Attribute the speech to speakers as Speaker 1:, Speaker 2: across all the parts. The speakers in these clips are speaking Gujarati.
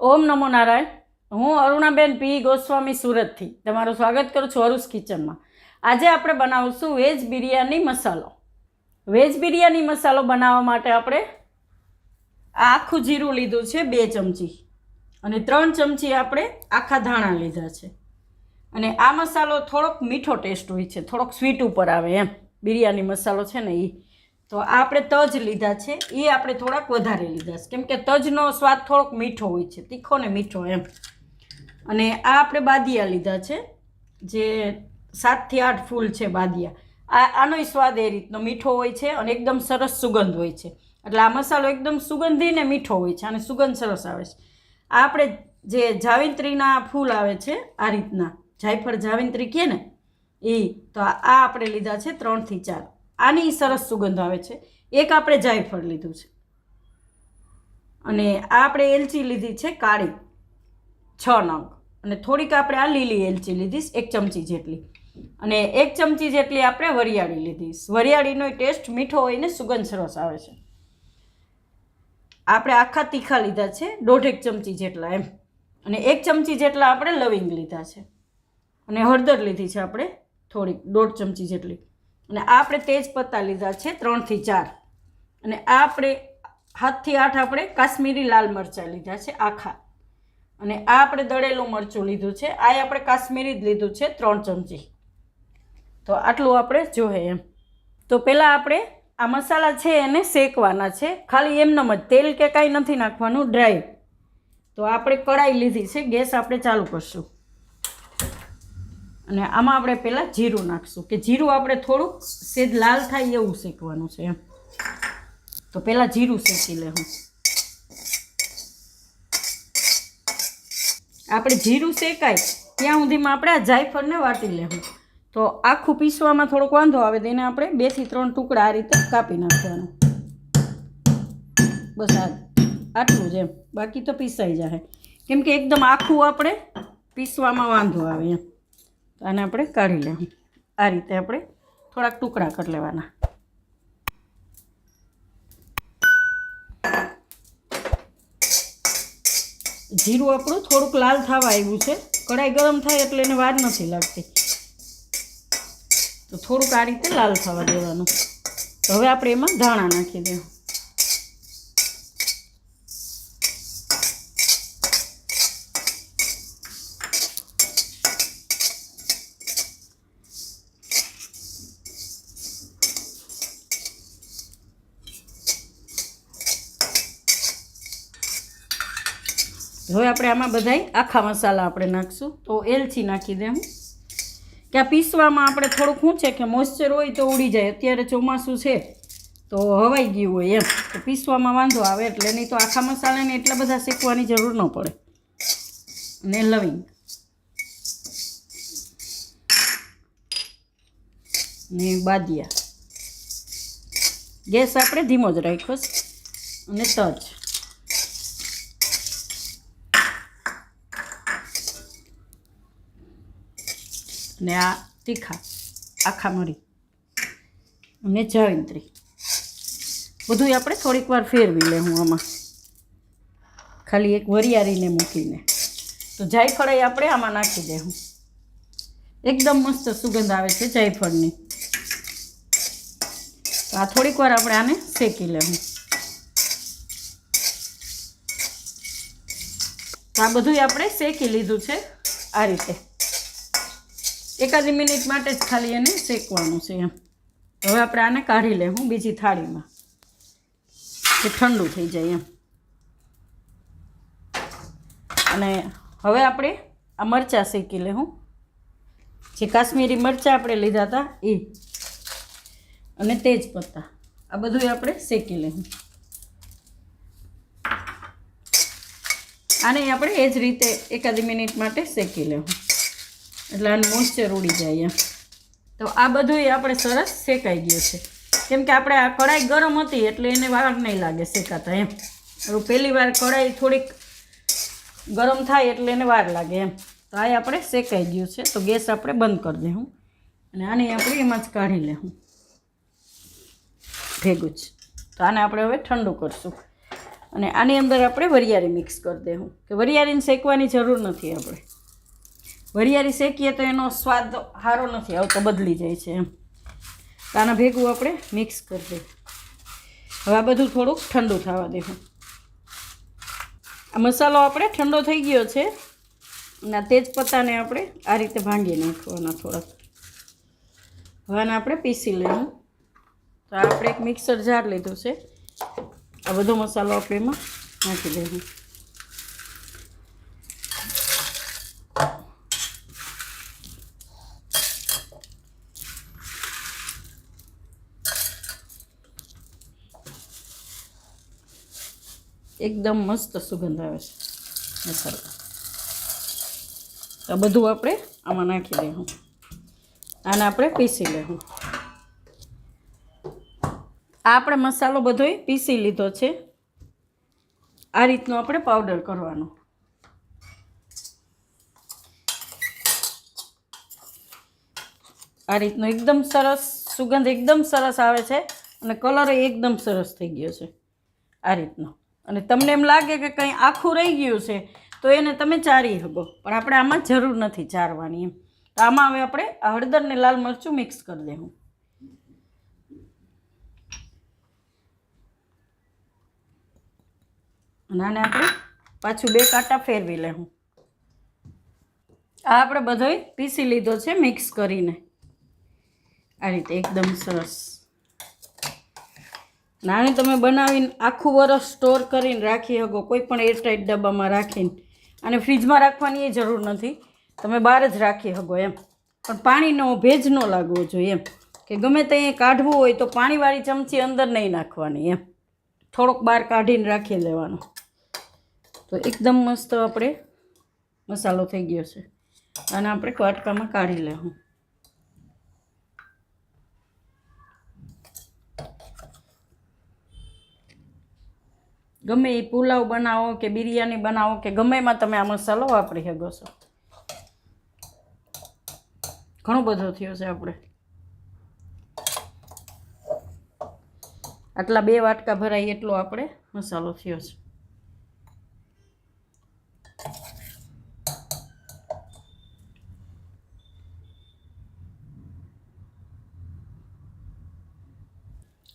Speaker 1: ઓમ નમો નારાયણ. હું અરુણાબેન પી ગોસ્વામી સુરતથી તમારું સ્વાગત કરું છું અરુસ કિચનમાં. આજે આપણે બનાવશું વેજ બિરયાની મસાલો. વેજ બિરયાની મસાલો બનાવવા માટે આપણે આખું જીરું લીધું છે 2 ચમચી અને 3 ચમચી આપણે આખા ધાણા લીધા છે. અને આ મસાલો થોડોક મીઠો ટેસ્ટ હોય છે, થોડોક સ્વીટ ઉપર આવે એમ. બિરયાની મસાલો છે ને એ તો આપણે તજ લીધા છે, એ આપણે થોડાક વધારે લીધા છે કેમ કે તજનો સ્વાદ થોડોક મીઠો હોય છે, તીખો ને મીઠો એમ. અને આ આપણે બાદિયા લીધા છે, જે 7 થી 8 ફૂલ છે બાદિયા. આનો સ્વાદ એ રીતનો મીઠો હોય છે અને એકદમ સરસ સુગંધ હોય છે. એટલે આ મસાલો એકદમ સુગંધી ને મીઠો હોય છે અને સુગંધ સરસ આવે છે. આ આપણે જે જાવિત્રીના ફૂલ આવે છે આ રીતના, જાયફળ જાવિત્રી કહે ને એ, તો આ આપણે લીધા છે 3 થી 4. આની સરસ સુગંધ આવે છે. એક આપણે જાયફળ લીધું છે અને આ આપણે એલચી લીધી છે કાળી 6 નંગ અને થોડીક આપણે આ લીલી એલચી લીધી 1 ચમચી જેટલી અને 1 ચમચી જેટલી આપણે વરિયાળી લીધી. વરિયાળીનો ટેસ્ટ મીઠો હોય ને સુગંધ સરસ આવે છે. આપણે આખા તીખા લીધા છે 1.5 ચમચી જેટલા એમ. અને 1 ચમચી જેટલા આપણે લવિંગ લીધા છે અને હળદર લીધી છે આપણે થોડીક 1.5 ચમચી જેટલી. અને આ આપણે તેજ પત્તા લીધા છે 3 થી 4 અને આ આપણે 7 થી 8 આપણે કાશ્મીરી લાલ મરચાં લીધા છે આખા. અને આ આપણે દળેલું મરચું લીધું છે, આ આપણે કાશ્મીરી જ લીધું છે 3 ચમચી. તો આટલું આપણે જોઈએ એમ. તો પહેલાં આપણે આ મસાલા છે એને શેકવાના છે, ખાલી એમનેમ જ, તેલ કે કાંઈ નથી નાખવાનું, ડ્રાય. તો આપણે કઢાઈ લીધી છે, ગેસ આપણે ચાલુ કરશું અને આમાં આપણે પહેલાં જીરું નાખશું કે જીરું આપણે થોડુંક સેજ લાલ થાય એવું શેકવાનું છે એમ. તો પહેલાં જીરું શેકી લેવું. આપણે જીરું શેકાય ત્યાં સુધીમાં આપણે આ જાયફળને વાટી લેવું. તો આખું પીસવામાં થોડોક વાંધો આવે તો એને આપણે 2 થી 3 ટુકડા આ રીતે કાપી નાખવાનું. બસ આટલું જ એમ, બાકી તો પીસાઈ જાય કેમ કે એકદમ આખું આપણે પીસવામાં વાંધો આવે એમ. આને આપણે કાઢી લેવું. આ રીતે આપણે થોડાક ટુકડા કરી લેવાના. જીરું આપણું થોડુંક લાલ થવા આવ્યું છે, કઢાઈ ગરમ થાય એટલે એને વાર નથી લાગતી. તો થોડુંક આ રીતે લાલ થવા દેવાનું. તો હવે આપણે એમાં ધાણા નાખી દેવું. હવે આપણે આમાં બધાય આખા મસાલા આપણે નાખશું. તો એલચી નાખી દેવું કે આ પીસવામાં આપણે થોડુંક શું છે કે મોઇશ્ચર હોય તો ઉડી જાય. અત્યારે ચોમાસું છે તો હવાઈ ગયું હોય એમ, તો પીસવામાં વાંધો આવે એટલે. નહીં તો આખા મસાલાને એટલા બધા શેકવાની જરૂર ન પડે. ને લવિંગ ને બાદિયા, ગેસ આપણે ધીમો જ રાખ્યો છે. અને તજ ને આ તીખા આખા મરી અને જાવિત્રી બધું આપણે થોડીક વાર ફેરવી લેવું આમાં, ખાલી એક વરિયાળીને મૂકીને. તો જાયફળ આપણે આમાં નાખી દેવું. એકદમ મસ્ત સુગંધ આવે છે જાયફળની. તો આ થોડીક વાર આપણે આને શેકી લેવું. તો આ બધું આપણે શેકી લીધું છે આ રીતે. 1 મિનિટ માટે જ ખાલી એને શેકવાનું છે એમ. હવે આપણે આને કાઢી લેવું બીજી થાળીમાં કે ઠંડુ થઈ જાય એમ. અને હવે આપણે આ મરચાં શેકી લેવું, જે કાશ્મીરી મરચાં આપણે લીધા હતા એ, અને તેજ પત્તા, આ બધું આપણે શેકી લેવું. આને આપણે એ જ રીતે 1 મિનિટ માટે શેકી લેવું એટલે આનું મોઇશ્ચર ઉડી જાય એમ. તો આ બધું આપણે સરસ શેકાઈ ગયું છે કેમ કે આપણે આ કઢાઈ ગરમ હતી એટલે એને વાર નહીં લાગે શેકાતા એમ. હવે પહેલી વાર કઢાઈ થોડીક ગરમ થાય એટલે એને વાર લાગે એમ. તો આ આપણે શેકાઈ ગયું છે. તો ગેસ આપણે બંધ કરી દઉં અને આને આપણે એમાં જ કાઢી લેવું ભેગું જ. તો આને આપણે હવે ઠંડુ કરશું. અને આની અંદર આપણે વરિયાળી મિક્સ કરી દઈશું કે વરિયાળીને શેકવાની જરૂર નથી આપણે. વરિયાળી શેકીએ તો એનો સ્વાદ સારો નથી આવતો, બદલી જાય છે એમ. આના ભેગું આપણે મિક્સ કરી દઈએ. હવે આ બધું થોડુંક ઠંડુ થવા દેવું. આ મસાલો આપણે ઠંડો થઈ ગયો છે અને તેજપત્તાને આપણે આ રીતે ભાંગી નાખવાના થોડાક. હવે આને આપણે પીસી લઈશું. તો આપણે એક મિક્સર જાર લીધું છે. આ બધો મસાલો આપણે એમાં નાખી દઈશું. એકદમ મસ્ત સુગંધ આવે છે મસાલો. તો બધું આપણે આમાં નાખી દઈશું. આને આપણે પીસી લઈશું. આ આપણે મસાલો બધોય પીસી લીધો છે. આ રીતનો આપણે પાવડર કરવાનો. આ રીતનો એકદમ સરસ સુગંધ એકદમ સરસ આવે છે અને કલર એકદમ સરસ થઈ ગયો છે આ રીતનો. અને તમને એમ લાગે કે કંઈ આખું રહી ગયું છે તો એને તમે ચારી શકો, પણ આપણે આમાં જરૂર નથી ચારવાની એમ. તો આમાં હવે આપણે હળદર ને લાલ મરચું મિક્સ કરી દેવું. અને આને આપણે પાછું 2 કાંટા ફેરવી લેવું. આ આપણે બધોય પીસી લીધો છે મિક્સ કરીને આ રીતે એકદમ સરસ. નાની તમે બનાવીને આખું વરસ સ્ટોર કરીને રાખી શકો, કોઈ પણ એરટાઈટ ડબ્બામાં રાખીને. અને ફ્રીજમાં રાખવાની એ જરૂર નથી, તમે બહાર જ રાખી શકો એમ. પણ પાણીનો ભેજ ન લાગવો જોઈએ એમ, કે ગમે ત્યાં કાઢવું હોય તો પાણીવાળી ચમચી અંદર નહીં નાખવાની એમ. થોડોક બહાર કાઢીને રાખી લેવાનો. તો એકદમ મસ્ત આપણે મસાલો થઈ ગયો છે. અને આપણે વાટકામાં કાઢી લેવું. ગમે એ પુલાવ બનાવો કે બિરયાની બનાવો કે ગમે એમાં તમે આ મસાલો વાપરી શકો છો. ઘણો બધો થયો છે આપણે. આટલા 2 વાટકા ભરાય એટલો આપણે મસાલો થયો છે.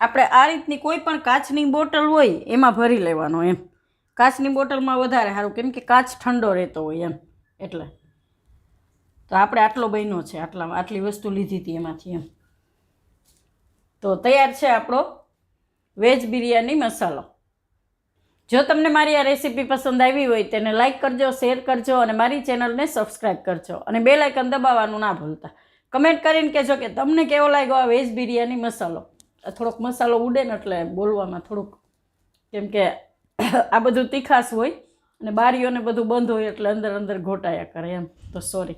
Speaker 1: આપણે આ રીતની કોઈ પણ કાચની બોટલ હોય એમાં ભરી લેવાનો એમ. કાચની બોટલમાં વધારે સારું, કેમ કે કાચ ઠંડો રહેતો હોય એમ એટલે. તો આપણે આટલો બન્યો છે, આટલી વસ્તુ લીધી હતી એમાંથી એમ. તો તૈયાર છે આપણો વેજ બિરયાની મસાલો. જો તમને મારી આ રેસીપી પસંદ આવી હોય તેને લાઇક કરજો, શેર કરજો અને મારી ચેનલને સબસ્ક્રાઈબ કરજો. અને બેલ આઇકન દબાવવાનું ના ભૂલતા. કમેન્ટ કરીને કહેજો કે તમને કેવો લાગ્યો આ વેજ બિરયાની મસાલો. થોડોક મસાલો ઉડે ને એટલે બોલવામાં થોડુંક, કેમ કે આ બધું તીખાશ હોય અને બારીઓને બધું બંધ હોય એટલે અંદર અંદર ઘોટાયા કરે એમ. તો સોરી.